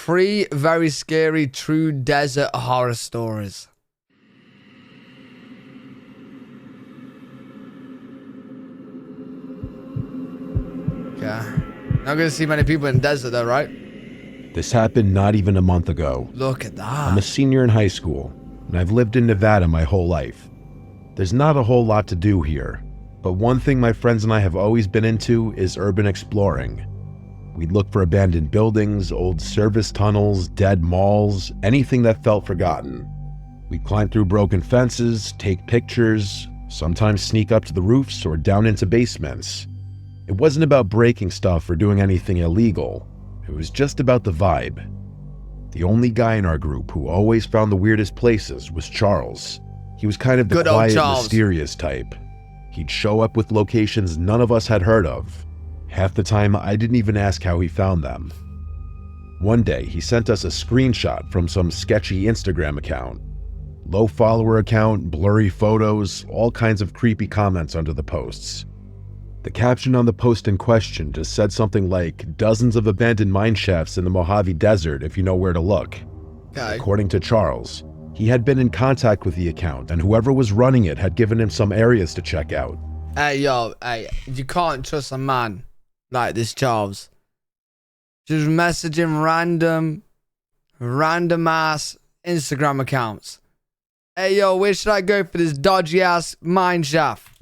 3 very scary true desert horror stories. Yeah. Not gonna see many people in the desert though, right? This happened not even a month ago. Look at that. I'm a senior in high school, and I've lived in Nevada my whole life. There's not a whole lot to do here, but one thing my friends and I have always been into is urban exploring. We'd look for abandoned buildings, old service tunnels, dead malls, anything that felt forgotten. We'd climb through broken fences, take pictures, sometimes sneak up to the roofs or down into basements. It wasn't about breaking stuff or doing anything illegal. It was just about the vibe. The only guy in our group who always found the weirdest places was Charles. He was kind of the quiet, mysterious type. He'd show up with locations none of us had heard of. Half the time, I didn't even ask how he found them. One day, he sent us a screenshot from some sketchy Instagram account. Low follower account, blurry photos, all kinds of creepy comments under the posts. The caption on the post in question just said something like, "Dozens of abandoned mine shafts in the Mojave Desert if you know where to look." Okay. According to Charles, he had been in contact with the account, and whoever was running it had given him some areas to check out. Hey, yo, hey, you can't trust a man like this, Charles. Just messaging random ass Instagram accounts. Hey, yo, where should I go for this dodgy ass mine shaft?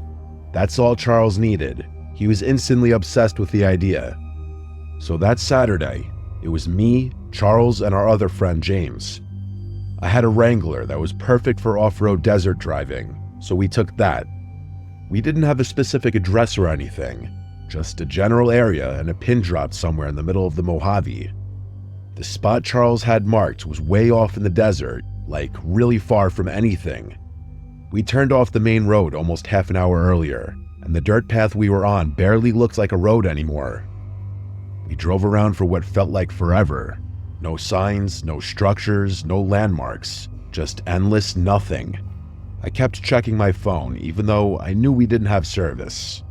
That's all Charles needed. He was instantly obsessed with the idea. So that Saturday, it was me, Charles, and our other friend James. I had a Wrangler that was perfect for off-road desert driving, so we took that. We didn't have a specific address or anything, just a general area and a pin drop somewhere in the middle of the Mojave. The spot Charles had marked was way off in the desert, like really far from anything. We turned off the main road almost half an hour earlier, and the dirt path we were on barely looked like a road anymore. We drove around for what felt like forever. No signs, no structures, no landmarks, just endless nothing. I kept checking my phone, even though I knew we didn't have service.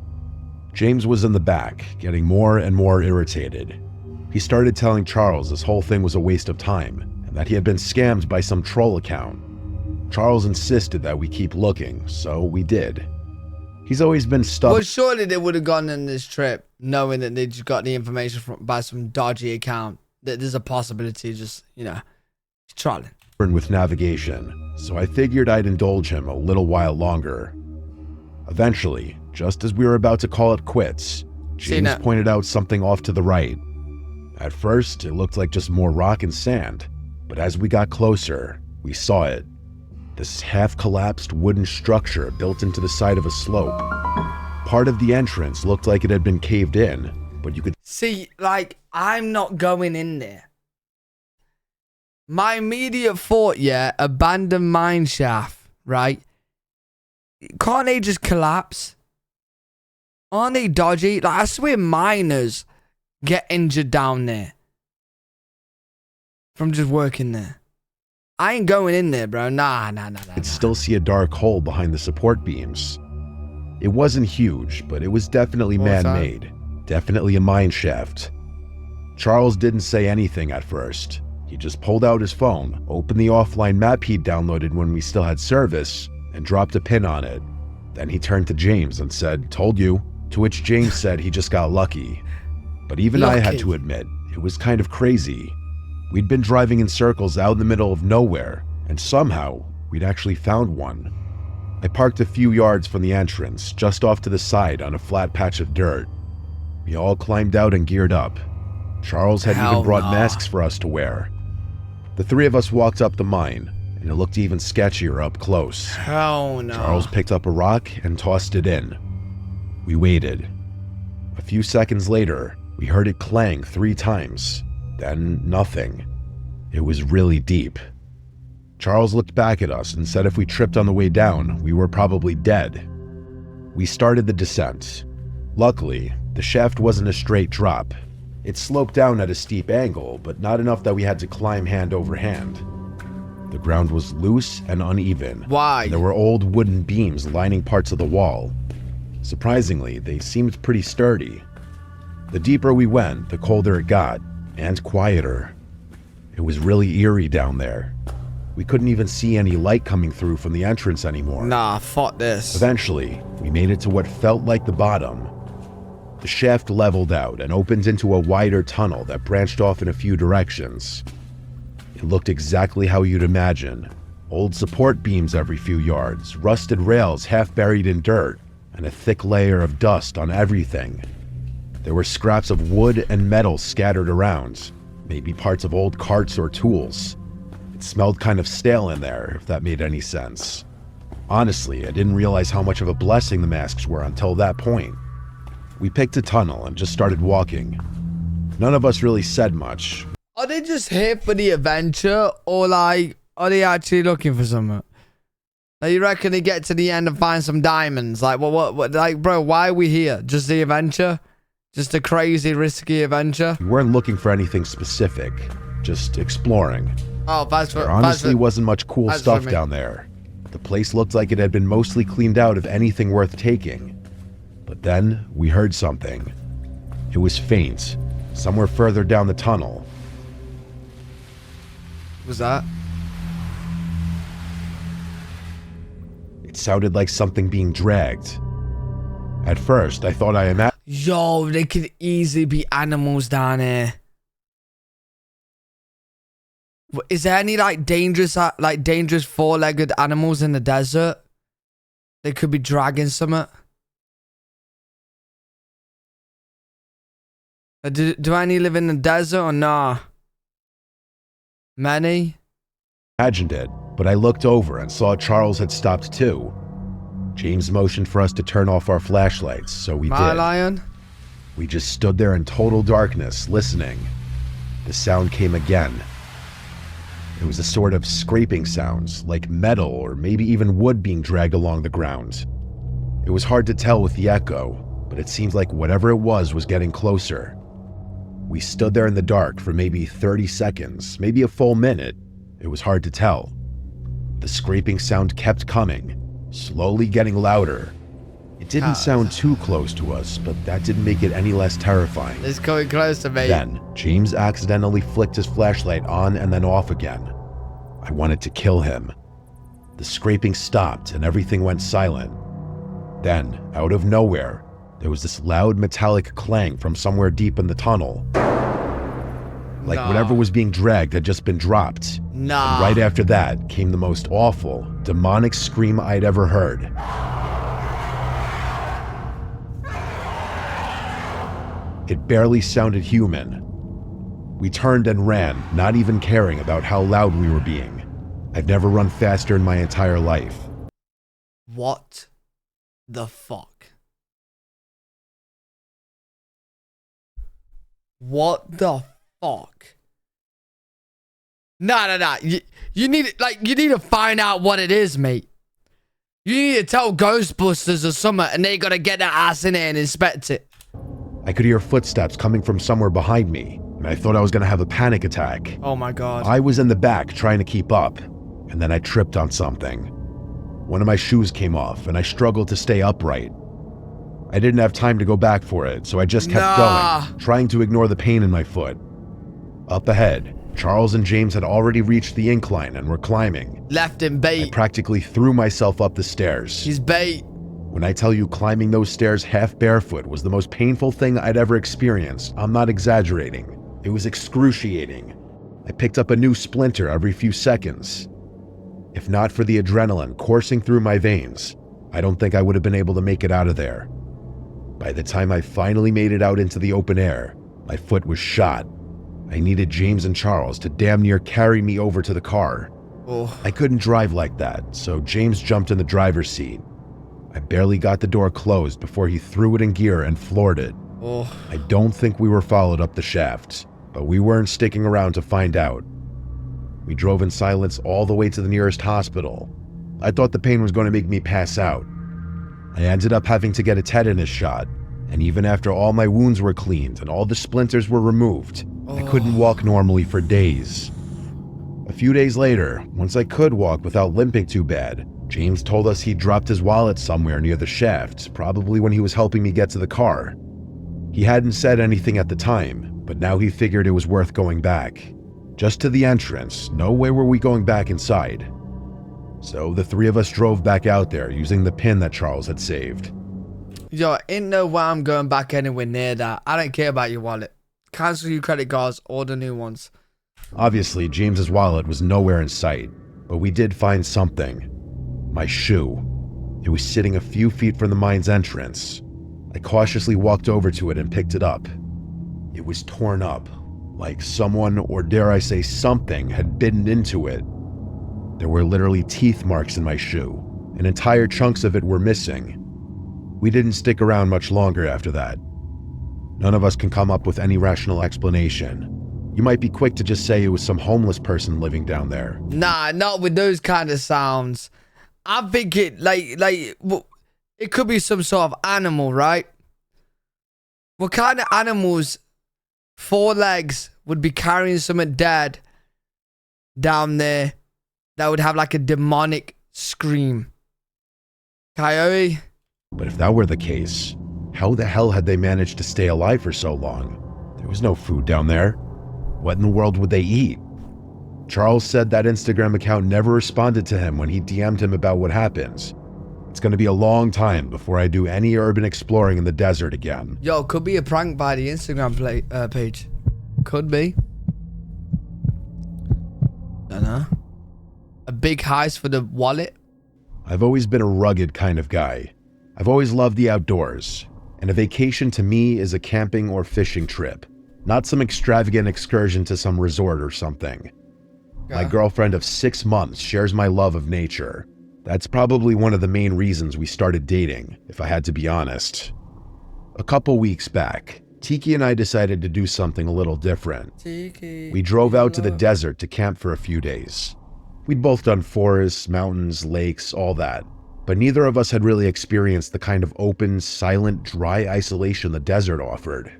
James was in the back, getting more and more irritated. He started telling Charles this whole thing was a waste of time, and that he had been scammed by some troll account. Charles insisted that we keep looking, so we did. He's always been stuck. Well, surely they would have gone on this trip knowing that they just got the information by some dodgy account. That there's a possibility, just, trolling. With navigation, so I figured I'd indulge him a little while longer. Eventually, just as we were about to call it quits, James pointed out something off to the right. At first, it looked like just more rock and sand, but as we got closer, we saw it. This half-collapsed wooden structure built into the side of a slope. Part of the entrance looked like it had been caved in, but you could see, like, I'm not going in there. My immediate thought, abandoned mine shaft, right? Can't they just collapse? Aren't they dodgy? Like, I swear miners get injured down there from just working there. I ain't going in there, bro. Nah. You could still see a dark hole behind the support beams. It wasn't huge, but it was definitely man-made. Definitely a mine shaft. Charles didn't say anything at first. He just pulled out his phone, opened the offline map he'd downloaded when we still had service, and dropped a pin on it. Then he turned to James and said, "Told you," to which James said he just got lucky. But even I had to admit, it was kind of crazy. We'd been driving in circles out in the middle of nowhere, and somehow, we'd actually found one. I parked a few yards from the entrance, just off to the side on a flat patch of dirt. We all climbed out and geared up. Charles had even brought masks for us to wear. The 3 of us walked up the mine, and it looked even sketchier up close. Hell no. Charles picked up a rock and tossed it in. We waited. A few seconds later, we heard it clang 3 times. Then nothing. It was really deep. Charles looked back at us and said if we tripped on the way down, we were probably dead. We started the descent. Luckily, the shaft wasn't a straight drop. It sloped down at a steep angle, but not enough that we had to climb hand over hand. The ground was loose and uneven. Why? There were old wooden beams lining parts of the wall. Surprisingly, they seemed pretty sturdy. The deeper we went, the colder it got, and quieter. It was really eerie down there. We couldn't even see any light coming through from the entrance anymore. Nah, fuck this. Eventually, we made it to what felt like the bottom. The shaft leveled out and opened into a wider tunnel that branched off in a few directions. It looked exactly how you'd imagine. Old support beams every few yards, rusted rails half buried in dirt, and a thick layer of dust on everything. There were scraps of wood and metal scattered around, maybe parts of old carts or tools. It smelled kind of stale in there, if that made any sense. Honestly, I didn't realize how much of a blessing the masks were until that point. We picked a tunnel and just started walking. None of us really said much. Are they just here for the adventure, or like, are they actually looking for something? Like, you reckon they get to the end and find some diamonds? Like, what, like, bro, why are we here? Just the adventure? Just a crazy, risky adventure? We weren't looking for anything specific, just exploring. Oh, There honestly wasn't much cool stuff down there. The place looked like it had been mostly cleaned out of anything worth taking. But then we heard something. It was faint, somewhere further down the tunnel. What was that? It sounded like something being dragged. At first, I thought I imagined. Yo, they could easily be animals down here. Is there any like dangerous four-legged animals in the desert? They could be dragging something. Do any live in the desert or nah? Many? Imagined it, but I looked over and saw Charles had stopped too. James motioned for us to turn off our flashlights, so we did. Lion? We just stood there in total darkness, listening. The sound came again. It was a sort of scraping sounds, like metal or maybe even wood being dragged along the ground. It was hard to tell with the echo, but it seemed like whatever it was getting closer. We stood there in the dark for maybe 30 seconds, maybe a full minute. It was hard to tell. The scraping sound kept coming, slowly getting louder. It didn't sound too close to us, but that didn't make it any less terrifying. It's coming close to me. Then, James accidentally flicked his flashlight on and then off again. I wanted to kill him. The scraping stopped and everything went silent. Then, out of nowhere, there was this loud metallic clang from somewhere deep in the tunnel. Like whatever was being dragged had just been dropped. And right after that came the most awful, demonic scream I'd ever heard. It barely sounded human. We turned and ran, not even caring about how loud we were being. I've never run faster in my entire life. What the fuck? What the fuck? Nah. You need to find out what it is, mate. You need to tell Ghostbusters or something, and they gotta get their ass in there and inspect it. I could hear footsteps coming from somewhere behind me, and I thought I was gonna have a panic attack. Oh my god. I was in the back trying to keep up, and then I tripped on something. One of my shoes came off, and I struggled to stay upright. I didn't have time to go back for it, so I just kept going, trying to ignore the pain in my foot. Up ahead, Charles and James had already reached the incline and were climbing. Left him bait. I practically threw myself up the stairs. He's bait. When I tell you climbing those stairs half barefoot was the most painful thing I'd ever experienced, I'm not exaggerating. It was excruciating. I picked up a new splinter every few seconds. If not for the adrenaline coursing through my veins, I don't think I would have been able to make it out of there. By the time I finally made it out into the open air, my foot was shot. I needed James and Charles to damn near carry me over to the car. I couldn't drive like that, so James jumped in the driver's seat. I barely got the door closed before he threw it in gear and floored it. I don't think we were followed up the shaft, but we weren't sticking around to find out. We drove in silence all the way to the nearest hospital. I thought the pain was going to make me pass out. I ended up having to get a tetanus shot, and even after all my wounds were cleaned and all the splinters were removed, I couldn't walk normally for days. A few days later, once I could walk without limping too bad, James told us he'd dropped his wallet somewhere near the shaft, probably when he was helping me get to the car. He hadn't said anything at the time, but now he figured it was worth going back. just to the entrance. No way were we going back inside. So the three of us drove back out there using the pin that Charles had saved. Yo, ain't no way I'm going back anywhere near that. I don't care about your wallet. Cancel your credit cards, order new ones. Obviously, James's wallet was nowhere in sight, but we did find something. My shoe. It was sitting a few feet from the mine's entrance. I cautiously walked over to it and picked it up. It was torn up, like someone, or dare I say something, had bitten into it. There were literally teeth marks in my shoe, and entire chunks of it were missing. We didn't stick around much longer after that. None of us can come up with any rational explanation. You might be quick to just say it was some homeless person living down there. Nah, not with those kind of sounds. I think it, it could be some sort of animal, right? What kind of animals, 4 legs, would be carrying something dead down there that would have like a demonic scream? Coyote? But if that were the case, how the hell had they managed to stay alive for so long? There was no food down there. What in the world would they eat? Charles said that Instagram account never responded to him when he DM'd him about what happens. It's going to be a long time before I do any urban exploring in the desert again. Yo, could be a prank by the Instagram page. Could be. Dunno. A big heist for the wallet. I've always been a rugged kind of guy. I've always loved the outdoors, and a vacation to me is a camping or fishing trip, not some extravagant excursion to some resort or something. My girlfriend of 6 months shares my love of nature. That's probably one of the main reasons we started dating, if I had to be honest. A couple weeks back, Tiki and I decided to do something a little different. We drove out to the desert to camp for a few days. We'd both done forests, mountains, lakes, all that, but neither of us had really experienced the kind of open, silent, dry isolation the desert offered.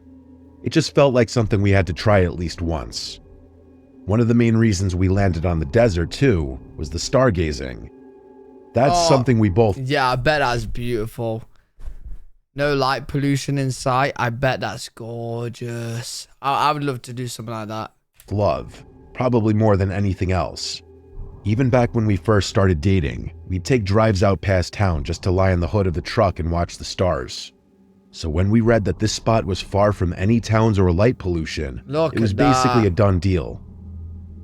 It just felt like something we had to try at least once. One of the main reasons we landed on the desert, too, was the stargazing. That's something we both... Yeah, I bet that's beautiful. No light pollution in sight. I bet that's gorgeous. I would love to do something like that. Love, probably more than anything else. Even back when we first started dating, we'd take drives out past town just to lie on the hood of the truck and watch the stars. So when we read that this spot was far from any towns or light pollution, it was basically a done deal.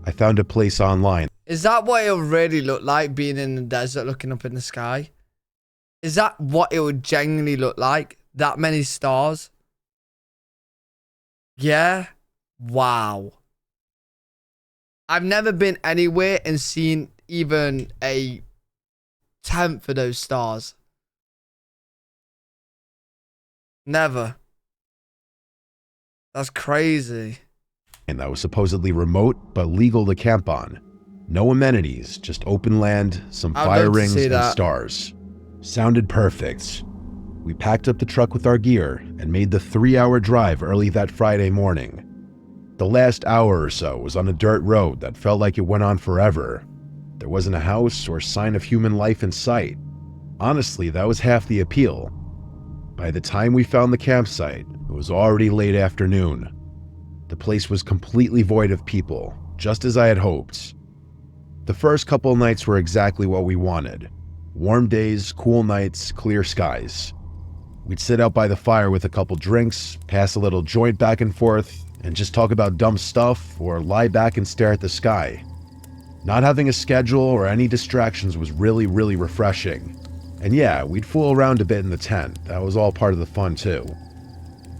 I found a place online. Is that what it would really look like, being in the desert looking up in the sky? Is that what it would genuinely look like? That many stars? Yeah? Wow. I've never been anywhere and seen even a tenth of those stars. Never. That's crazy. And that was supposedly remote but legal to camp on. No amenities, just open land, some fire rings, and stars. Sounded perfect. We packed up the truck with our gear and made the 3-hour drive early that Friday morning. The last hour or so was on a dirt road that felt like it went on forever. There wasn't a house or sign of human life in sight. Honestly, that was half the appeal. By the time we found the campsite, it was already late afternoon. The place was completely void of people, just as I had hoped. The first couple nights were exactly what we wanted. Warm days, cool nights, clear skies. We'd sit out by the fire with a couple drinks, pass a little joint back and forth, and just talk about dumb stuff or lie back and stare at the sky. Not having a schedule or any distractions was really, really refreshing. And yeah, we'd fool around a bit in the tent. That was all part of the fun too.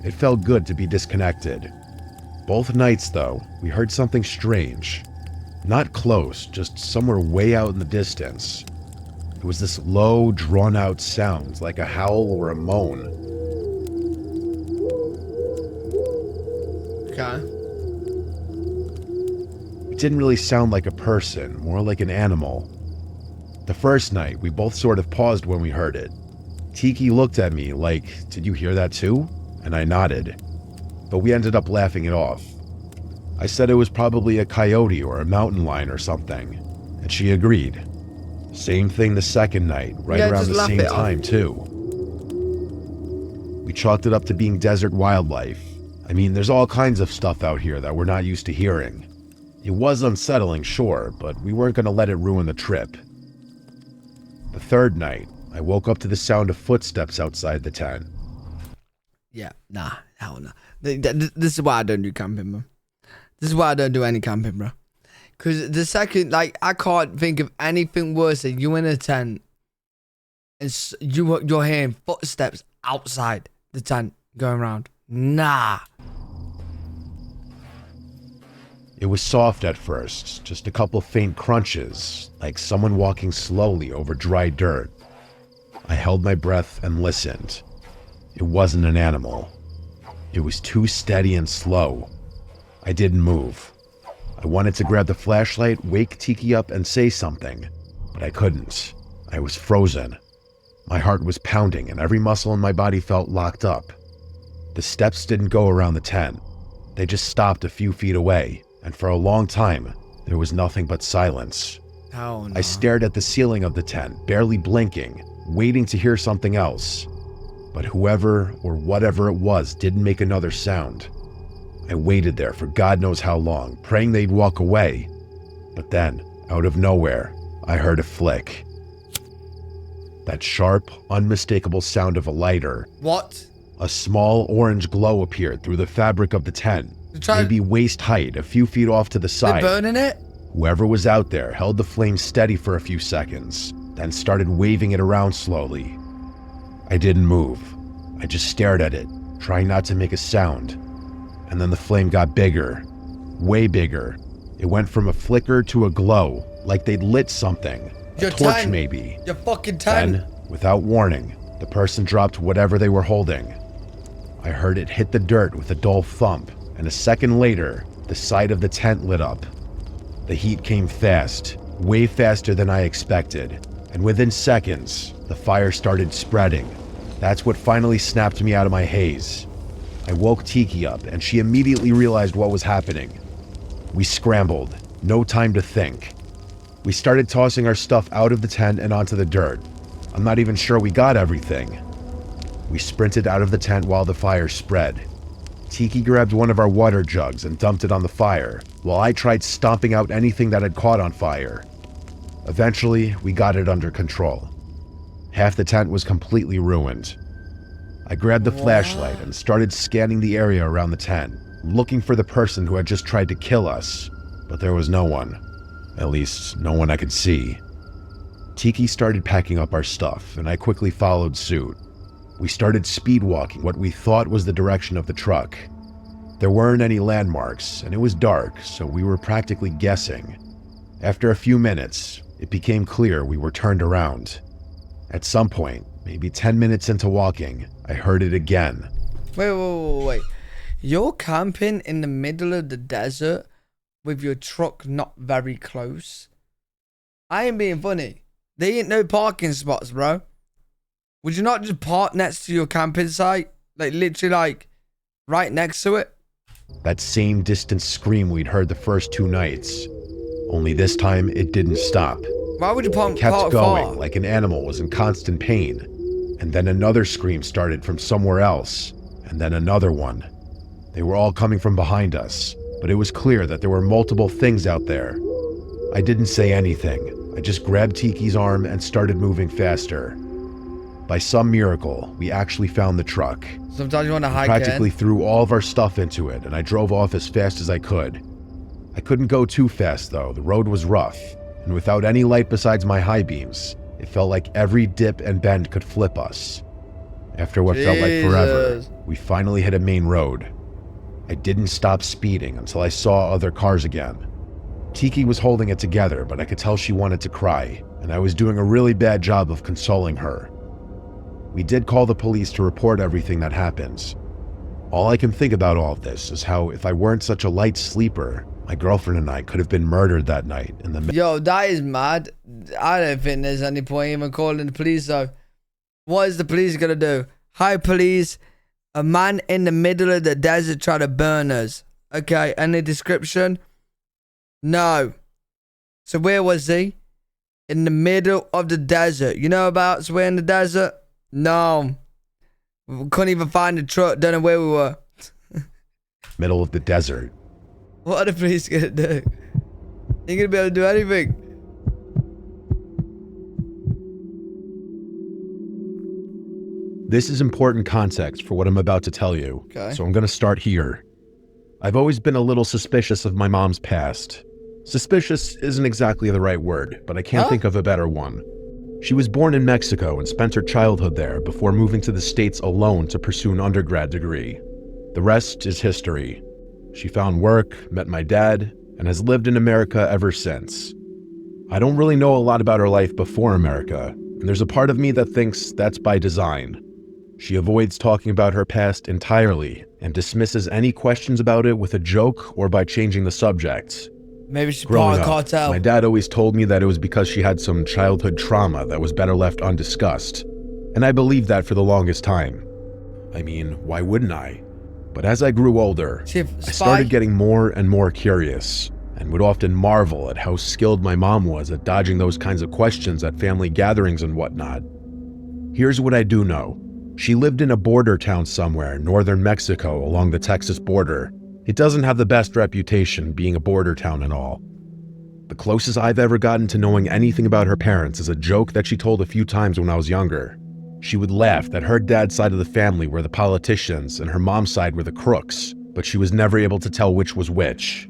It felt good to be disconnected. Both nights though, we heard something strange. Not close, just somewhere way out in the distance. It was this low, drawn-out sound, like a howl or a moan. Okay. It didn't really sound like a person, more like an animal. The first night, we both sort of paused when we heard it. Tiki looked at me like, "Did you hear that too?" And I nodded. But we ended up laughing it off. I said it was probably a coyote or a mountain lion or something, and she agreed. Same thing the second night, right around the same time too. We chalked it up to being desert wildlife. I mean, there's all kinds of stuff out here that we're not used to hearing. It was unsettling, sure, but we weren't going to let it ruin the trip. The third night, I woke up to the sound of footsteps outside the tent. Yeah, nah, hell no. This is why I don't do camping, bro. This is why I don't do any camping, bro. Because the second, like, I can't think of anything worse than you in a tent and you're hearing footsteps outside the tent going around. Nah. It was soft at first, just a couple faint crunches, like someone walking slowly over dry dirt. I held my breath and listened. It wasn't an animal. It was too steady and slow. I didn't move. I wanted to grab the flashlight, wake Tiki up, and say something, but I couldn't. I was frozen. My heart was pounding and every muscle in my body felt locked up. The steps didn't go around the tent. They just stopped a few feet away, and for a long time, there was nothing but silence. Oh, no. I stared at the ceiling of the tent, barely blinking, waiting to hear something else. But whoever or whatever it was didn't make another sound. I waited there for God knows how long, praying they'd walk away. But then, out of nowhere, I heard a flick. That sharp, unmistakable sound of a lighter. What? A small orange glow appeared through the fabric of the tent, maybe waist height, a few feet off to the side. They're burning it? Whoever was out there held the flame steady for a few seconds, then started waving it around slowly. I didn't move. I just stared at it, trying not to make a sound. And then the flame got bigger, way bigger. It went from a flicker to a glow, like they'd lit something. A torch maybe. Your fucking tent. Then, without warning, the person dropped whatever they were holding. I heard it hit the dirt with a dull thump, and a second later, the side of the tent lit up. The heat came fast, way faster than I expected, and within seconds, the fire started spreading. That's what finally snapped me out of my haze. I woke Tiki up, and she immediately realized what was happening. We scrambled, no time to think. We started tossing our stuff out of the tent and onto the dirt. I'm not even sure we got everything. We sprinted out of the tent while the fire spread. Tiki grabbed one of our water jugs and dumped it on the fire, while I tried stomping out anything that had caught on fire. Eventually, we got it under control. Half the tent was completely ruined. I grabbed the flashlight and started scanning the area around the tent, looking for the person who had just tried to kill us, but there was no one. At least, no one I could see. Tiki started packing up our stuff, and I quickly followed suit. We started speed walking what we thought was the direction of the truck. There weren't any landmarks, and it was dark, so we were practically guessing. After a few minutes, it became clear we were turned around. At some point, maybe 10 minutes into walking, I heard it again. Wait. You're camping in the middle of the desert with your truck not very close? I ain't being funny. There ain't no parking spots, bro. Would you not just park next to your camping site? Like, literally, like, right next to it? That same distant scream we'd heard the first 2 nights. Only this time, it didn't stop. Why would you park It kept going far? like an animal was in constant pain. And then another scream started from somewhere else. And then another one. They were all coming from behind us, but it was clear that there were multiple things out there. I didn't say anything. I just grabbed Tiki's arm and started moving faster. By some miracle, we actually found the truck. Sometimes you want to hike Practically threw all of our stuff into it, and I drove off as fast as I could. I couldn't go too fast, though. The road was rough, and without any light besides my high beams, it felt like every dip and bend could flip us. After what felt like forever, we finally hit a main road. I didn't stop speeding until I saw other cars again. Tiki was holding it together, but I could tell she wanted to cry, and I was doing a really bad job of consoling her. We did call the police to report everything that happened. All I can think about all of this is how if I weren't such a light sleeper, my girlfriend and I could have been murdered that night in the Yo, that is mad. I don't think there's any point even calling the police, though. What is the police gonna do? Hi, police. A man in the middle of the desert tried to burn us. Okay, any description? No. So where was he? In the middle of the desert. You know about we're in the desert? No. We couldn't even find the truck. Don't know where we were. middle of the desert. What are the police gonna do? Ain't gonna be able to do anything. This is important context for what I'm about to tell you, Okay. so I'm going to start here. I've always been a little suspicious of my mom's past. Suspicious isn't exactly the right word, but I can't think of a better one. She was born in Mexico and spent her childhood there before moving to the States alone to pursue an undergrad degree. The rest is history. She found work, met my dad, and has lived in America ever since. I don't really know a lot about her life before America, and there's a part of me that thinks that's by design. She avoids talking about her past entirely and dismisses any questions about it with a joke or by changing the subject. Maybe she's Growing part of up, cartel. my dad always told me that it was because she had some childhood trauma that was better left undiscussed, and I believed that for the longest time. I mean, why wouldn't I? But as I grew older, She a I spy? started getting more and more curious, and would often marvel at how skilled my mom was at dodging those kinds of questions at family gatherings and whatnot. Here's what I do know. She lived in a border town somewhere in northern Mexico along the Texas border. It doesn't have the best reputation being a border town and all. The closest I've ever gotten to knowing anything about her parents is a joke that she told a few times when I was younger. She would laugh that her dad's side of the family were the politicians and her mom's side were the crooks, but she was never able to tell which was which.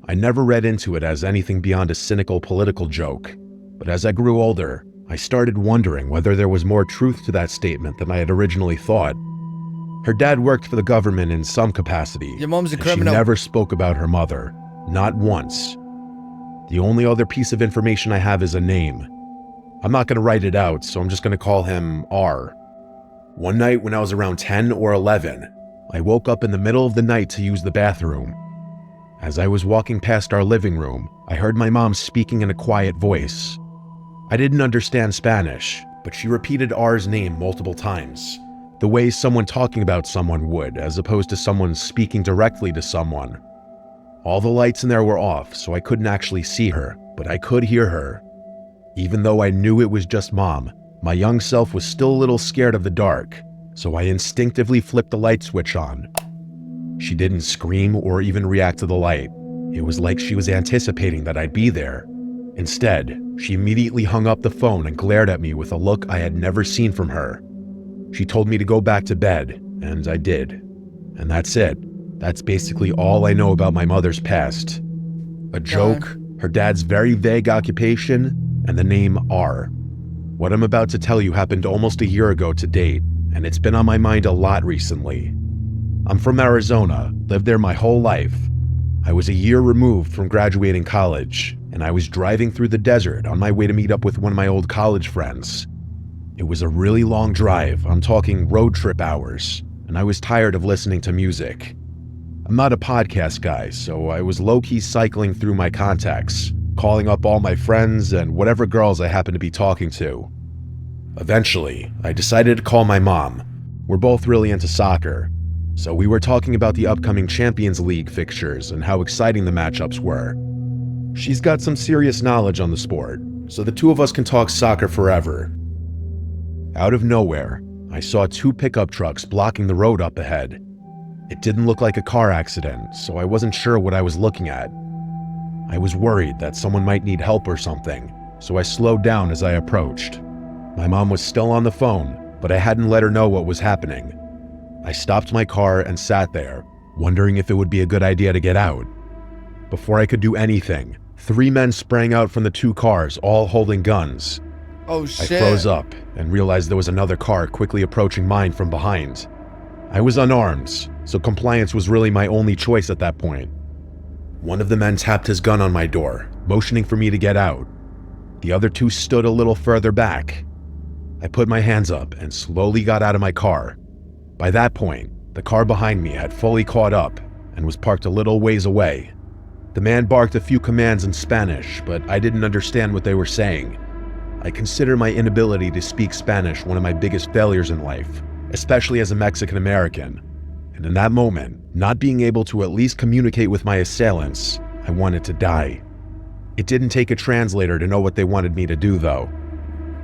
I never read into it as anything beyond a cynical political joke, but as I grew older, I started wondering whether there was more truth to that statement than I had originally thought. Her dad worked for the government in some capacity. Your mom's a and criminal. She never spoke about her mother, not once. The only other piece of information I have is a name. I'm not going to write it out, so I'm just going to call him R. One night when I was around 10 or 11, I woke up in the middle of the night to use the bathroom. As I was walking past our living room, I heard my mom speaking in a quiet voice. I didn't understand Spanish, but she repeated R's name multiple times, the way someone talking about someone would, as opposed to someone speaking directly to someone. All the lights in there were off, so I couldn't actually see her, but I could hear her. Even though I knew it was just Mom, my young self was still a little scared of the dark, so I instinctively flipped the light switch on. She didn't scream or even react to the light. It was like she was anticipating that I'd be there. Instead, she immediately hung up the phone and glared at me with a look I had never seen from her. She told me to go back to bed, and I did. And that's it. That's basically all I know about my mother's past. A joke, her dad's very vague occupation, and the name R. What I'm about to tell you happened almost a year ago to date, and it's been on my mind a lot recently. I'm from Arizona, lived there my whole life. I was a year removed from graduating college, and I was driving through the desert on my way to meet up with one of my old college friends. It was a really long drive, I'm talking road trip hours, and I was tired of listening to music. I'm not a podcast guy, so I was low-key cycling through my contacts, calling up all my friends and whatever girls I happened to be talking to. Eventually, I decided to call my mom. We're both really into soccer, so we were talking about the upcoming Champions League fixtures and how exciting the matchups were. She's got some serious knowledge on the sport, so the two of us can talk soccer forever. Out of nowhere, I saw two pickup trucks blocking the road up ahead. It didn't look like a car accident, so I wasn't sure what I was looking at. I was worried that someone might need help or something, so I slowed down as I approached. My mom was still on the phone, but I hadn't let her know what was happening. I stopped my car and sat there, wondering if it would be a good idea to get out. Before I could do anything, 3 men sprang out from the 2 cars, all holding guns. Oh shit. I froze up and realized there was another car quickly approaching mine from behind. I was unarmed, so compliance was really my only choice at that point. One of the men tapped his gun on my door, motioning for me to get out. The other 2 stood a little further back. I put my hands up and slowly got out of my car. By that point, the car behind me had fully caught up and was parked a little ways away. The man barked a few commands in Spanish, but I didn't understand what they were saying. I consider my inability to speak Spanish one of my biggest failures in life, especially as a Mexican American. And in that moment, not being able to at least communicate with my assailants, I wanted to die. It didn't take a translator to know what they wanted me to do, though.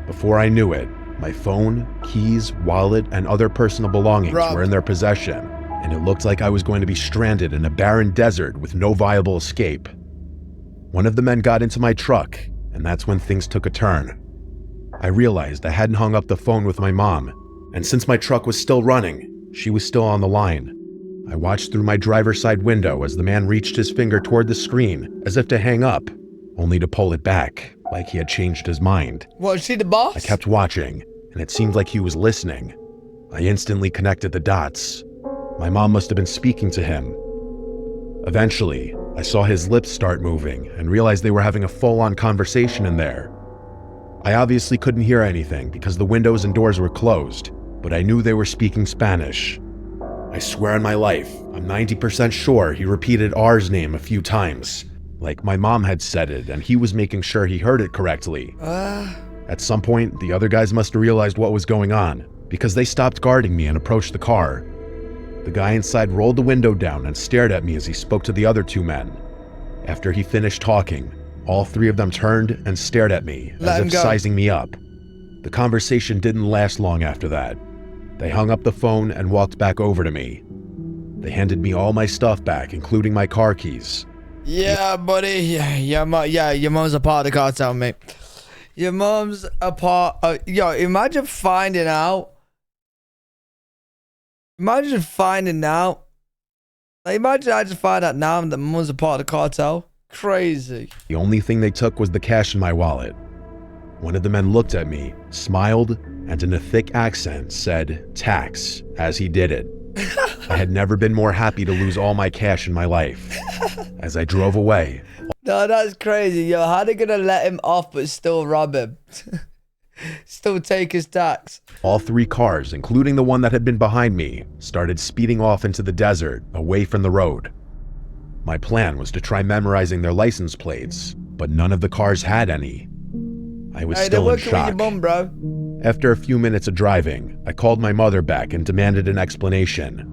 Before I knew it, my phone, keys, wallet, and other personal belongings were in their possession, and it looked like I was going to be stranded in a barren desert with no viable escape. One of the men got into my truck, and that's when things took a turn. I realized I hadn't hung up the phone with my mom, and since my truck was still running, she was still on the line. I watched through my driver's side window as the man reached his finger toward the screen as if to hang up, only to pull it back, like he had changed his mind. Was she the boss? I kept watching, and it seemed like he was listening. I instantly connected the dots. My mom must have been speaking to him. Eventually, I saw his lips start moving and realized they were having a full-on conversation in there. I obviously couldn't hear anything because the windows and doors were closed, but I knew they were speaking Spanish. I swear on my life, I'm 90% sure he repeated R's name a few times, like my mom had said it and he was making sure he heard it correctly. At some point, the other guys must have realized what was going on because they stopped guarding me and approached the car. The guy inside rolled the window down and stared at me as he spoke to the other two men. After he finished talking, all three of them turned and stared at me as if sizing me up. The conversation didn't last long after that. They hung up the phone and walked back over to me. They handed me all my stuff back, including my car keys. Yeah, buddy. Your mom's a part of the cartel, mate. Your mom's a part. Yo, imagine finding out. Imagine finding out. Like, imagine I just find out now that mom's a part of the cartel. Crazy. The only thing they took was the cash in my wallet. One of the men looked at me, smiled, and in a thick accent said, "Tax," as he did it. I had never been more happy to lose all my cash in my life. As I drove away. No, that's crazy. Yo, how they gonna let him off but still rob him? Still take his tax. All three cars, including the one that had been behind me, started speeding off into the desert, away from the road. My plan was to try memorizing their license plates, but none of the cars had any. I was still in shock. With your mom, bro. After a few minutes of driving, I called my mother back and demanded an explanation.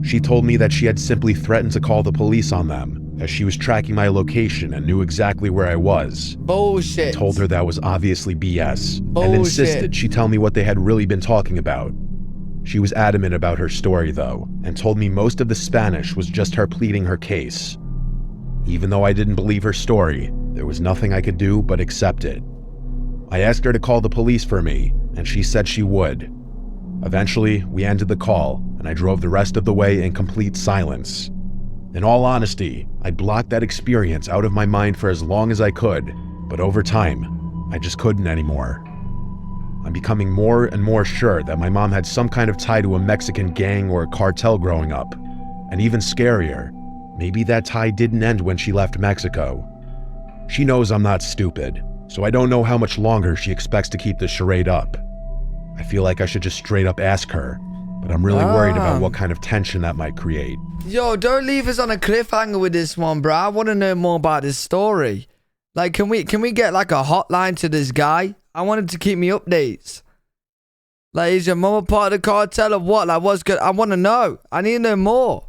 She told me that she had simply threatened to call the police on them, as she was tracking my location and knew exactly where I was. Bullshit. I told her that was obviously BS, Bullshit. and insisted she tell me what they had really been talking about. She was adamant about her story, though, and told me most of the Spanish was just her pleading her case. Even though I didn't believe her story, there was nothing I could do but accept it. I asked her to call the police for me, and she said she would. Eventually, we ended the call, and I drove the rest of the way in complete silence. In all honesty, I blocked that experience out of my mind for as long as I could, but over time, I just couldn't anymore. I'm becoming more and more sure that my mom had some kind of tie to a Mexican gang or a cartel growing up. And even scarier, maybe that tie didn't end when she left Mexico. She knows I'm not stupid, so I don't know how much longer she expects to keep this charade up. I feel like I should just straight up ask her, but I'm really worried about what kind of tension that might create. Yo, don't leave us on a cliffhanger with this one, bro. I want to know more about this story. Like, can we get like a hotline to this guy? I wanted to keep me updates. Like, is your mom a part of the cartel or what? Like, what's good? I want to know. I need to know more.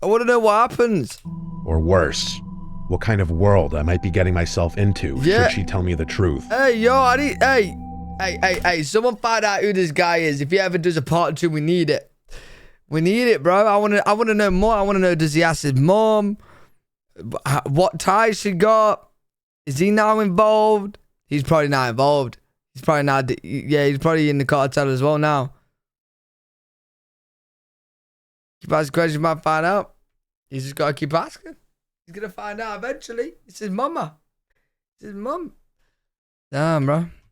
I want to know what happens. Or worse, what kind of world I might be getting myself into should she tell me the truth. Hey, yo, I need... Hey, someone find out who this guy is. If he ever does a part 2, we need it. We need it, bro. I want to know more. I want to know, does he ask his mom? What ties she got? Is he now involved? He's probably not involved. He's probably not... Yeah, he's probably in the cartel as well now. Keep asking questions, you might find out. He's just got to keep asking. He's going to find out eventually. It's his mama. It's his mum. Damn, bro.